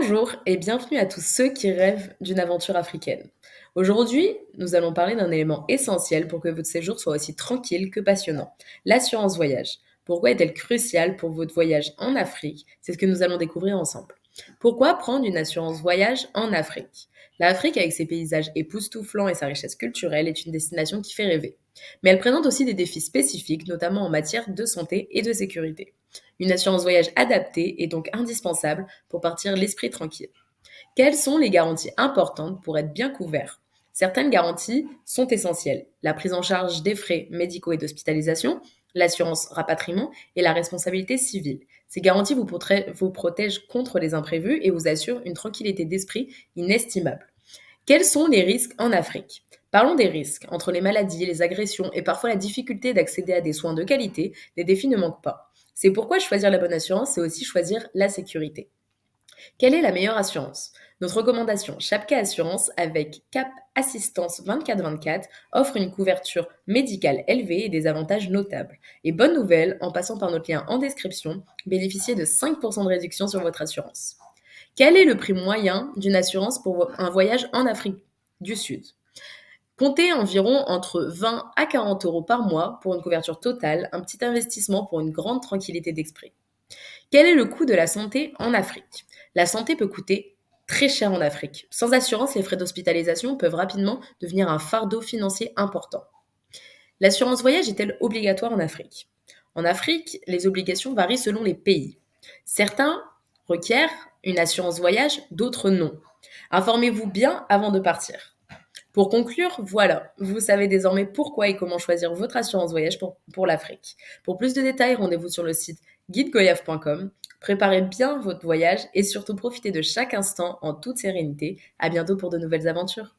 Bonjour et bienvenue à tous ceux qui rêvent d'une aventure africaine. Aujourd'hui, nous allons parler d'un élément essentiel pour que votre séjour soit aussi tranquille que passionnant, l'assurance voyage. Pourquoi est-elle cruciale pour votre voyage en Afrique? C'est ce que nous allons découvrir ensemble. Pourquoi prendre une assurance voyage en Afrique? L'Afrique, avec ses paysages époustouflants et sa richesse culturelle, est une destination qui fait rêver. Mais elle présente aussi des défis spécifiques, notamment en matière de santé et de sécurité. Une assurance voyage adaptée est donc indispensable pour partir l'esprit tranquille. Quelles sont les garanties importantes pour être bien couvert? Certaines garanties sont essentielles. La prise en charge des frais médicaux et d'hospitalisation, l'assurance rapatriement et la responsabilité civile. Ces garanties vous protègent contre les imprévus et vous assurent une tranquillité d'esprit inestimable. Quels sont les risques en Afrique? Parlons des risques. Entre les maladies, les agressions et parfois la difficulté d'accéder à des soins de qualité, les défis ne manquent pas. C'est pourquoi choisir la bonne assurance, c'est aussi choisir la sécurité. Quelle est la meilleure assurance? Notre recommandation Chapka Assurance avec Cap Assistance 24/24 offre une couverture médicale élevée et des avantages notables. Et bonne nouvelle, en passant par notre lien en description, bénéficiez de 5% de réduction sur votre assurance. Quel est le prix moyen d'une assurance pour un voyage en Afrique du Sud? Comptez environ entre 20 à 40 euros par mois pour une couverture totale, un petit investissement pour une grande tranquillité d'esprit. Quel est le coût de la santé en Afrique? La santé peut coûter très cher en Afrique. Sans assurance, les frais d'hospitalisation peuvent rapidement devenir un fardeau financier important. L'assurance voyage est-elle obligatoire en Afrique? En Afrique, les obligations varient selon les pays. Certains requièrent une assurance voyage, d'autres non. Informez-vous bien avant de partir. Pour conclure, voilà, vous savez désormais pourquoi et comment choisir votre assurance voyage pour l'Afrique. Pour plus de détails, rendez-vous sur le site guidegoyave.com. Préparez bien votre voyage et surtout profitez de chaque instant en toute sérénité. À bientôt pour de nouvelles aventures.